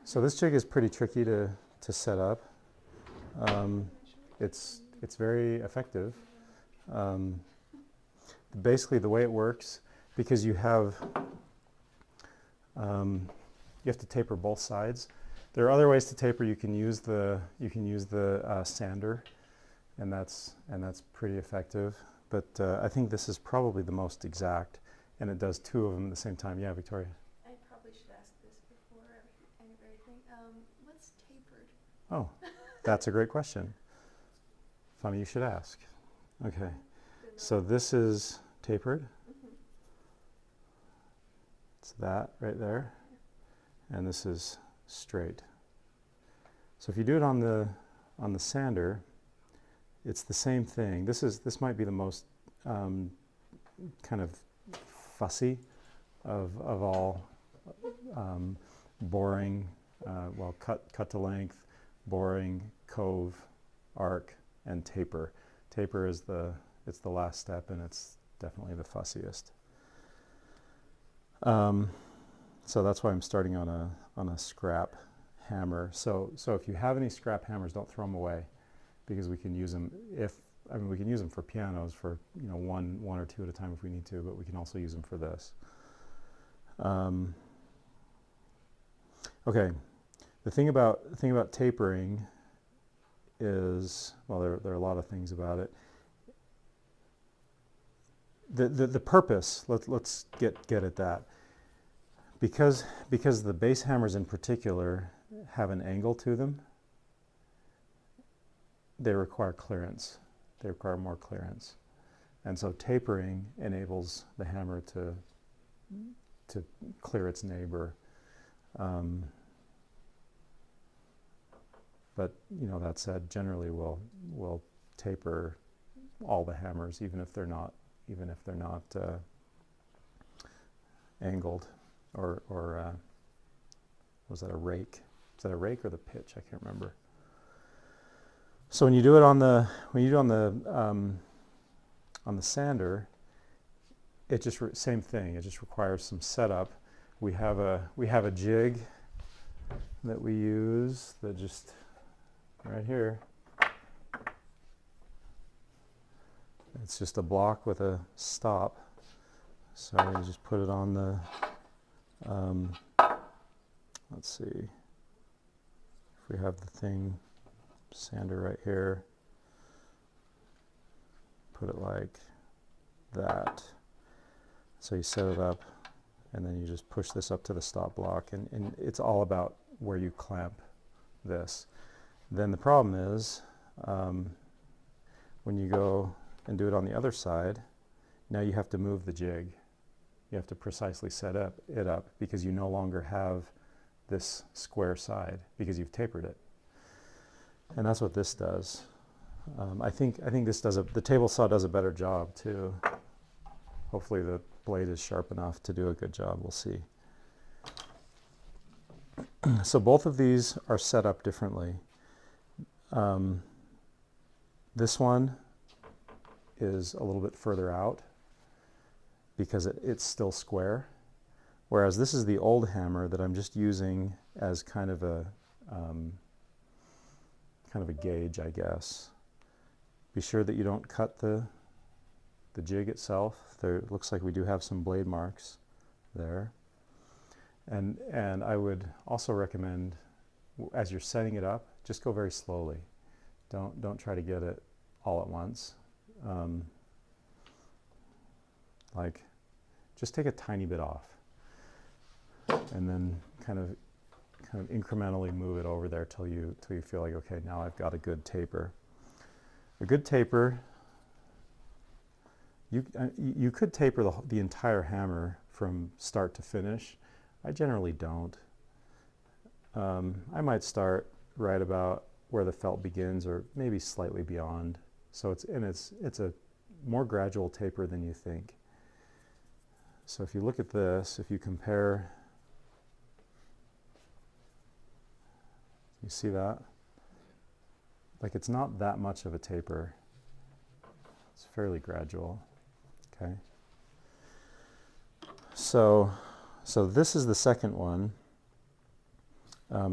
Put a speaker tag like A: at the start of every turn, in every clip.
A: So this jig is pretty tricky to set up. It's very effective. Basically, the way it works, because you have to taper both sides. There are other ways to taper. You can use the sander, and that's pretty effective. But I think this is probably the most exact, and it does two of them at the same time. Yeah, Victoria.
B: I probably should ask this before everything. What's tapered?
A: Oh, that's a great question. Funny you should ask. Okay, so this is tapered.
B: Mm-hmm.
A: It's that right there, and this is straight. So if you do it on the sander, it's the same thing. This might be the most kind of fussy of all boring, well, cut to length, boring, cove, arc, and taper. Taper is it's the last step, and it's definitely the fussiest. So that's why I'm starting on a scrap hammer. So if you have any scrap hammers, don't throw them away, because we can use them we can use them for pianos for one or two at a time if we need to, but we can also use them for this. Okay, the thing about tapering is, well, there are a lot of things about it. The purpose, let's get at that. Because the bass hammers in particular have an angle to them, they require clearance. They require more clearance. And so tapering enables the hammer to clear its neighbor. But that said, generally we'll taper all the hammers, even if they're not angled, or was that a rake? Is that a rake or the pitch? I can't remember. So when you do it on the sander, it just same thing. It just requires some setup. We have a jig that we use that just right here. It's just a block with a stop. So you just put it on the, let's see, if we have the thing, sander right here, put it like that. So you set it up, and then you just push this up to the stop block, and it's all about where you clamp this. Then the problem is, when you go and do it on the other side, now you have to move the jig. You have to precisely set it up because you no longer have this square side because you've tapered it. And that's what this does. I think this the table saw does a better job too. Hopefully the blade is sharp enough to do a good job. We'll see. So both of these are set up differently. This one is a little bit further out because it's still square, whereas this is the old hammer that I'm just using as kind of a gauge, I guess. Be sure that you don't cut the jig itself. It looks like we do have some blade marks there. And I would also recommend, as you're setting it up, just go very slowly. Don't try to get it all at once. Like, just take a tiny bit off, and then kind of incrementally move it over there till you feel like, okay, now I've got a good taper. A good taper, you could taper the entire hammer from start to finish. I generally don't. I might start right about where the felt begins, or maybe slightly beyond. So it's a more gradual taper than you think. So if you look at this, if you compare, you see that? Like, it's not that much of a taper. It's fairly gradual, okay? So this is the second one.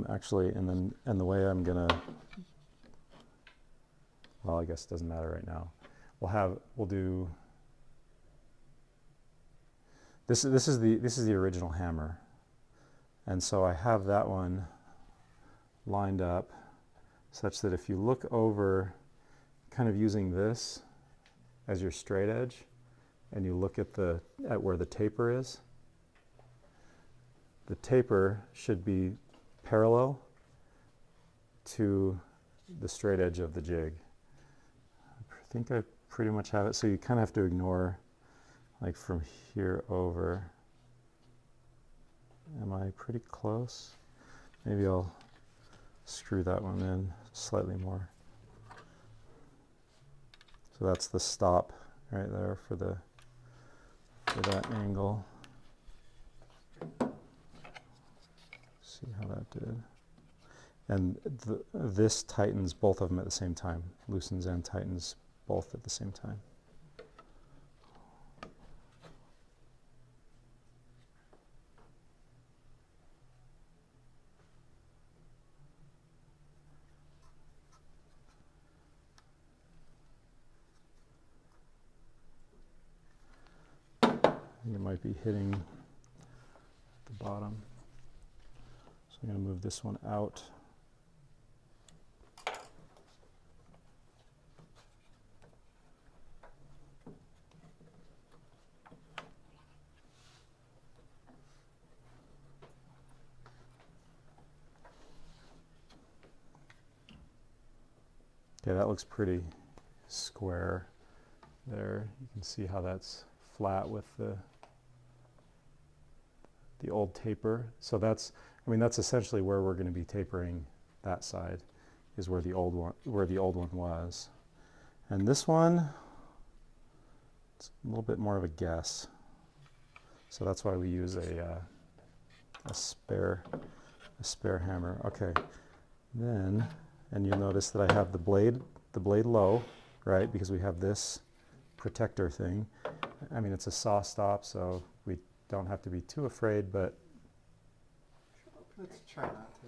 A: Actually, and the way I'm gonna, well, I guess it doesn't matter right now. We'll do. This is the original hammer, and so I have that one lined up such that if you look over, kind of using this as your straight edge, and you look at where the taper is, the taper should be parallel to the straight edge of the jig. I think I pretty much have it, so you kind of have to ignore, like from here over. Am I pretty close? Maybe I'll screw that one in slightly more. So that's the stop right there for that angle. See how that did. And this tightens both of them at the same time. Loosens and tightens both at the same time. I think it might be hitting the bottom. So I'm going to move this one out. Okay, that looks pretty square there. You can see how that's flat with the old taper. So that's, I mean, that's essentially where we're going to be tapering. That side is where the old one was. And this one, it's a little bit more of a guess. So that's why we use a spare hammer. Okay, then, and you'll notice that I have the blade low, right? Because we have this protector thing. I mean, it's a saw stop, so we don't have to be too afraid, but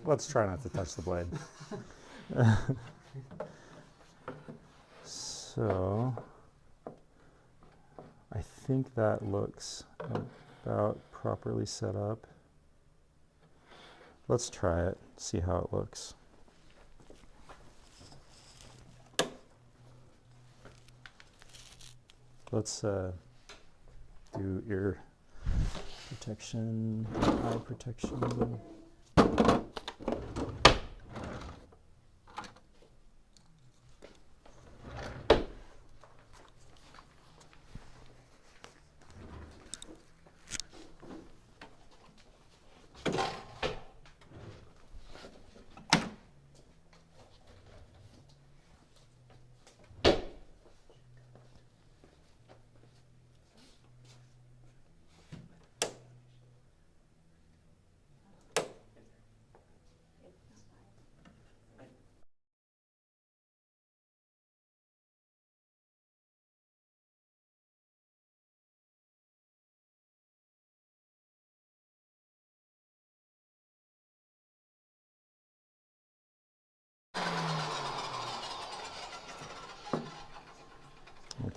A: let's try not to touch the blade. So I think that looks about properly set up. Let's try it, see how it looks. Let's do ear protection, eye protection.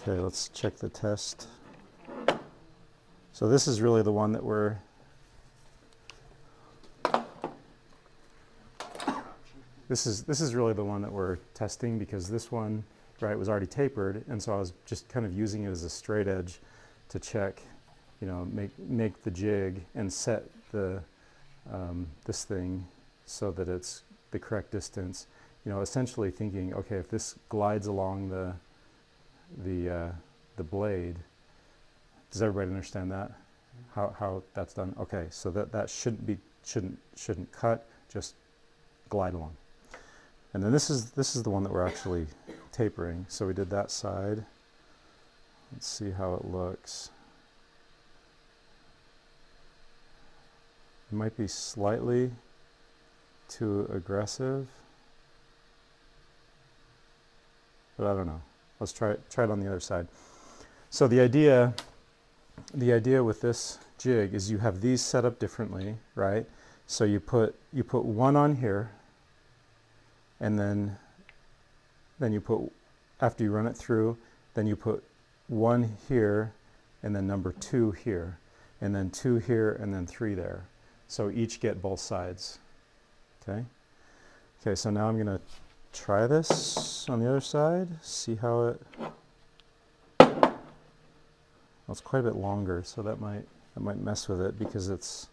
A: Okay, let's check the test. So this is really the one that we're this is really the one that we're testing, because this one, right, was already tapered, and so I was just kind of using it as a straight edge to check, you know, make the jig and set the this thing so that it's the correct distance. You know, essentially thinking, okay, if this glides along the blade, does everybody understand that? How that's done? Okay, so that shouldn't cut, just glide along. And then this is the one that we're actually tapering. So we did that side. Let's see how it looks. It might be slightly too aggressive, but I don't know. Let's try it on the other side. So the idea with this jig is you have these set up differently, right? So you put one on here, and then you put, after you run it through, then you put one here, and then number 2 here, and then 2 here, and then 3 there. So each get both sides. Okay. Okay. So now I'm going to try this on the other side. See how it. Well, it's quite a bit longer, so that might mess with it because it's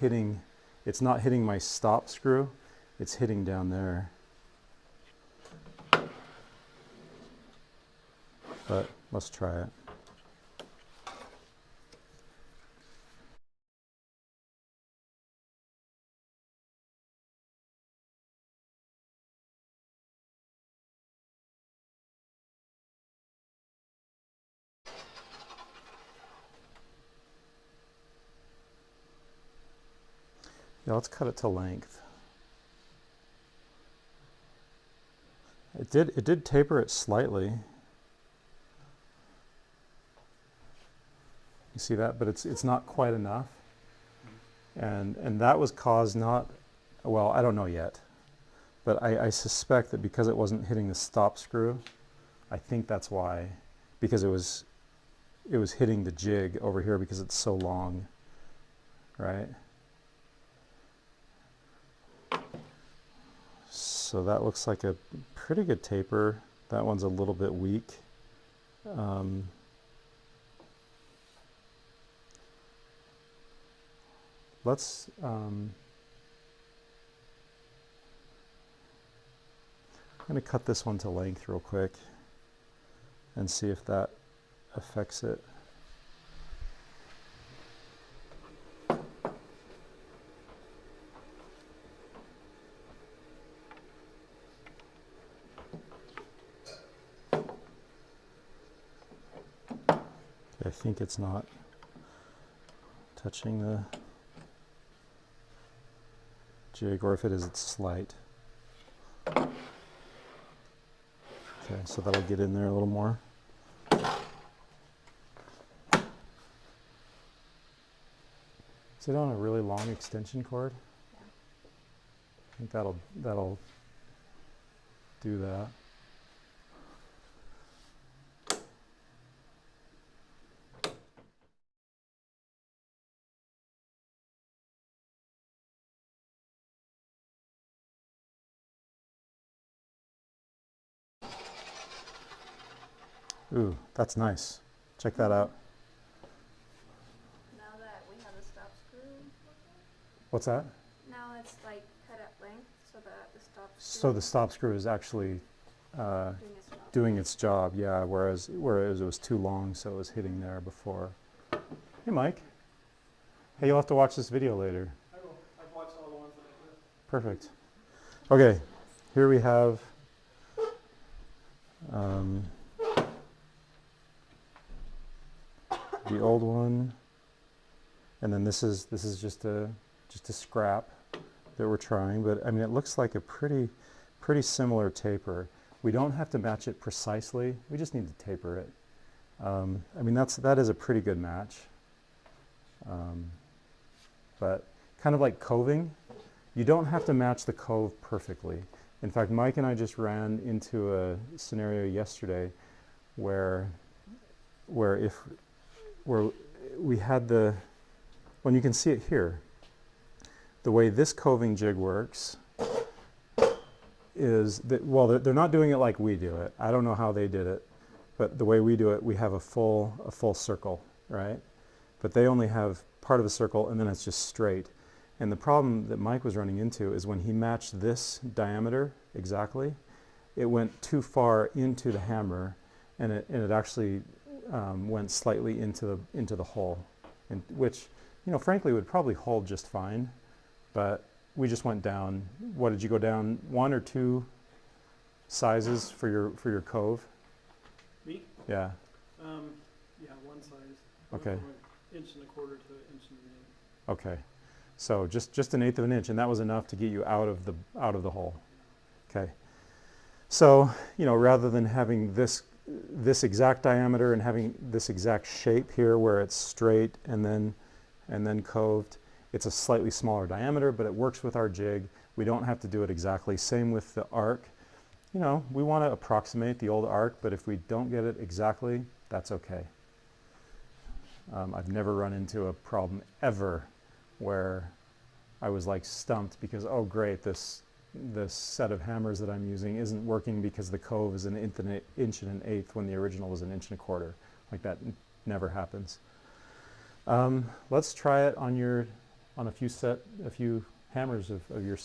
A: hitting. It's not hitting my stop screw. It's hitting down there. But let's try it. Yeah, let's cut it to length. It did taper it slightly. You see that? But it's not quite enough. And that was caused not, well, I don't know yet. But I suspect that because it wasn't hitting the stop screw, I think that's why. Because it was hitting the jig over here because it's so long, right? So that looks like a pretty good taper. That one's a little bit weak. Let's I'm going to cut this one to length real quick and see if that affects it. I think it's not touching the jig, or if it is, it's slight. Okay, so that'll get in there a little more. Is it on a really long extension cord?
B: Yeah.
A: I think that'll do that. Ooh, that's nice. Check that out.
B: Now that we have the stop screw.
A: What's that?
B: Now it's like cut at length so that the stop screw.
A: So the stop screw is actually doing its job, yeah, whereas it was too long, so it was hitting there before. Hey, Mike. Hey, you'll have to watch this video later.
C: I will. I've watched all the ones that I did.
A: Perfect. Okay, here we have the old one, and then this is just a scrap that we're trying. But I mean, it looks like a pretty similar taper. We don't have to match it precisely. We just need to taper it. I mean, that is a pretty good match. But kind of like coving, you don't have to match the cove perfectly. In fact, Mike and I just ran into a scenario yesterday where we had when you can see it here, the way this coving jig works is that, well, they're not doing it like we do it. I don't know how they did it, but the way we do it, we have a full circle, right? But they only have part of a circle, and then it's just straight. And the problem that Mike was running into is when he matched this diameter exactly, it went too far into the hammer, and it actually went slightly into the hole, and which, you know, frankly would probably hold just fine, but we just went down. What did you go down? 1 or 2 sizes for your cove?
C: Me?
A: Yeah.
C: Yeah, one size.
A: Okay.
C: From 1.25 inches to 1.5 inches.
A: Okay. So just 1/8 of an inch, and that was enough to get you out of the hole. Okay. So, you know, rather than having this exact diameter and having this exact shape here where it's straight and then coved, It's a slightly smaller diameter, but it works with our jig. We don't have to do it exactly. Same with the arc. You know, we want to approximate the old arc, but if we don't get it exactly, that's okay. I've never run into a problem ever where I was like stumped because, oh great, this set of hammers that I'm using isn't working because the cove is an inch and an eighth when the original was an inch and a quarter. Like that never happens. Let's try it on a few hammers of your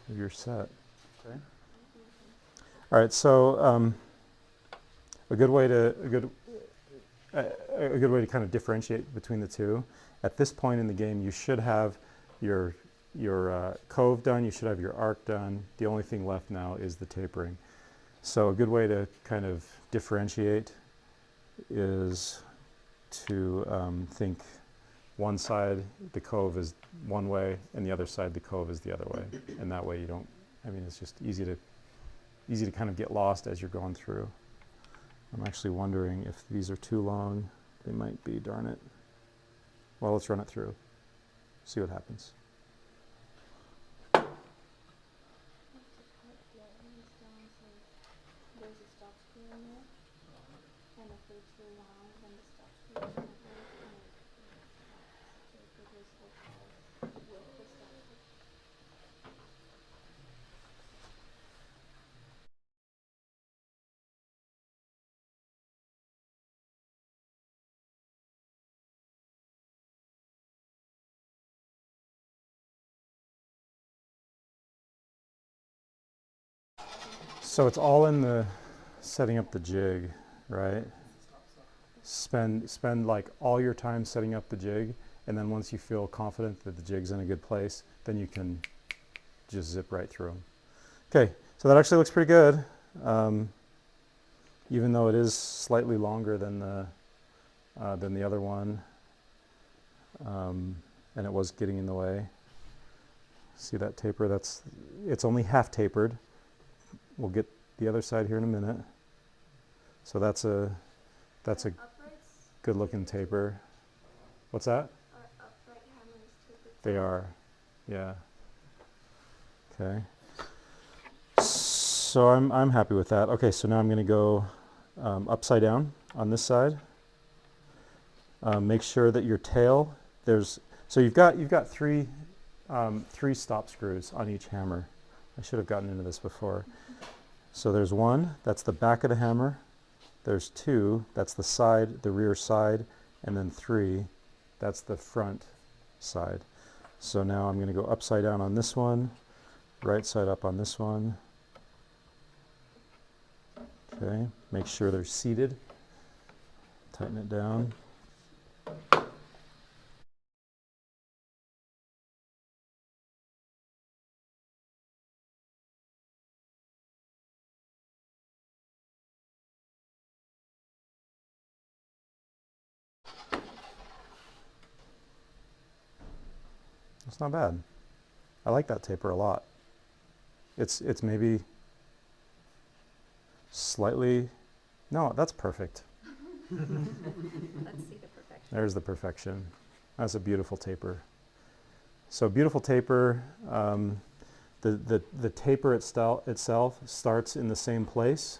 A: of your set. Okay. All right. So a good way to kind of differentiate between the two. At this point in the game, you should have your cove done. You should have your arc done. The only thing left now is the tapering. So a good way to kind of differentiate is to think one side the cove is one way and the other side the cove is the other way, and that way you don't. I mean, it's just easy to kind of get lost as you're going through. I'm actually wondering if these are too long. They might be, darn it. Well, let's run it through. See what happens. So it's all in the setting up the jig, right? Spend like all your time setting up the jig, and then once you feel confident that the jig's in a good place, then you can just zip right through them. Okay, so that actually looks pretty good, even though it is slightly longer than the other one, and it was getting in the way. See that taper? It's only half tapered. We'll get the other side here in a minute. So that's a good looking taper. What's that?
B: Are upright hammers tapered?
A: They are, yeah. Okay. So I'm happy with that. Okay, so now I'm going to go upside down on this side. Make sure that your tail so you've got three stop screws on each hammer. I should have gotten into this before. So there's one, that's the back of the hammer. There's two, that's the rear side, and then three, that's the front side. So now I'm going to go upside down on this one, right side up on this one. Okay, make sure they're seated. Tighten it down. It's not bad. I like that taper a lot. It's maybe slightly, no, that's perfect.
B: Let's see the perfection.
A: There's the perfection. That's a beautiful taper. So beautiful taper. The taper itself starts in the same place,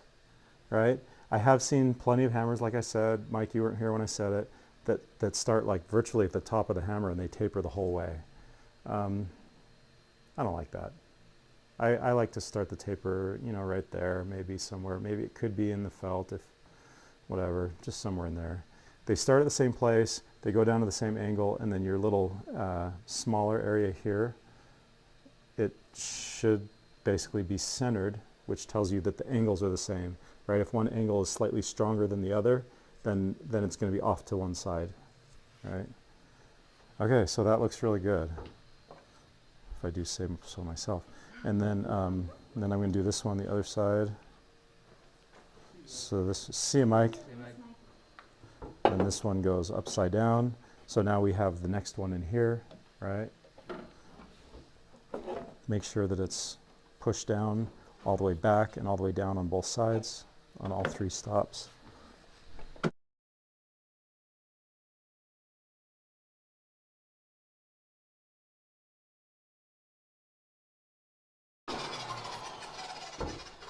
A: right? I have seen plenty of hammers, like I said, Mike, you weren't here when I said it, that start like virtually at the top of the hammer and they taper the whole way. I don't like that. I like to start the taper, you know, right there, maybe somewhere. Maybe it could be in the felt, if whatever, just somewhere in there. They start at the same place, they go down to the same angle, and then your little smaller area here, it should basically be centered, which tells you that the angles are the same, right? If one angle is slightly stronger than the other, then it's going to be off to one side, right? Okay, so that looks really good, if I do say so myself. And then I'm going to do this one, the other side. So this, see you, Mike. And this one goes upside down. So now we have the next one in here, right? Make sure that it's pushed down all the way back and all the way down on both sides, on all three stops.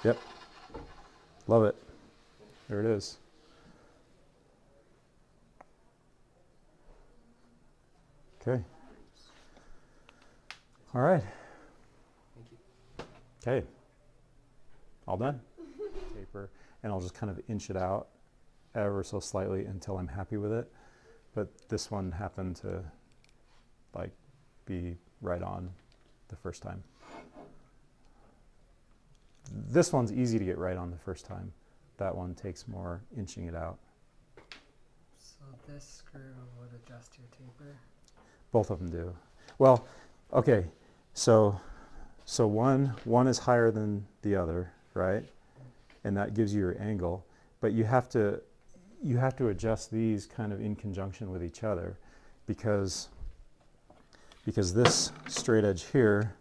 A: Yep. Love it. There it is. Okay. All right.
D: Thank you.
A: Okay. All done. Taper. And I'll just kind of inch it out ever so slightly until I'm happy with it. But this one happened to like be right on the first time. This one's easy to get right on the first time. That one takes more inching it out.
D: So this screw would adjust your taper.
A: Both of them do. Well, okay, so one is higher than the other, right? And that gives you your angle. But you have to adjust these kind of in conjunction with each other, because this straight edge here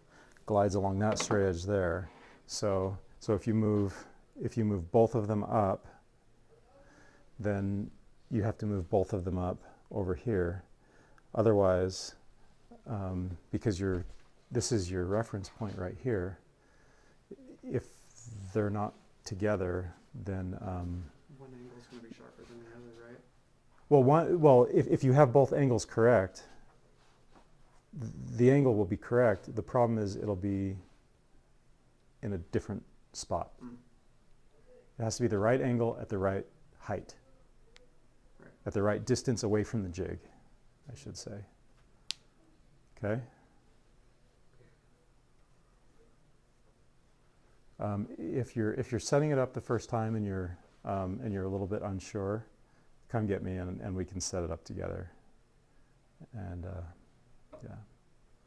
A: glides along that straight edge there. So if you move both of them up, then you have to move both of them up over here. Otherwise, because this is your reference point right here, if they're not together, then
C: One angle's going to be sharper than the other, right?
A: well, if you have both angles correct, the angle will be correct. The problem is it'll be in a different spot.
C: Mm.
A: It has to be the right angle at the right height,
C: Right.
A: at the right distance away from the jig, I should say. Okay. If you're setting it up the first time and you're a little bit unsure, come get me and we can set it up together. And yeah.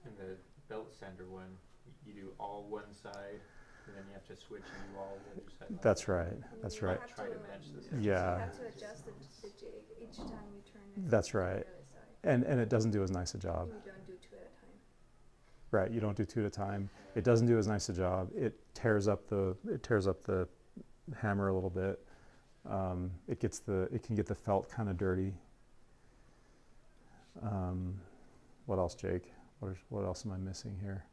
E: And the belt sander one, you do all one side, and then you have to switch and do all the other side.
A: That's right. That's
B: You
A: right.
B: have
E: Try to
B: to,
E: match the
B: You
A: Yeah.
B: have to adjust the jig each time you turn it.
A: That's
B: to the
A: right.
B: other side.
A: And it doesn't do as nice a job.
B: You don't do two at a time.
A: Right. You don't do two at a time. It doesn't do as nice a job. It tears up the hammer a little bit. It can get the felt kind of dirty. What else, Jake? What else am I missing here?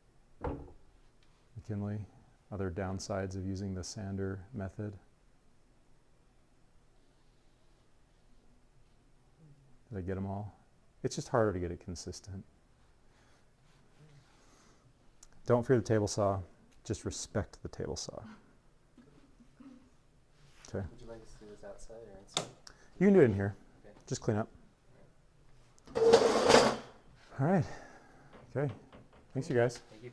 A: McKinley, other downsides of using the sander method? Did I get them all? It's just harder to get it consistent. Don't fear the table saw, just respect the table saw. Okay.
D: Would you like us to do this outside or inside?
A: You can do it in here.
D: Okay.
A: Just clean up. All right. Okay. Thanks, you guys.
D: Thank you.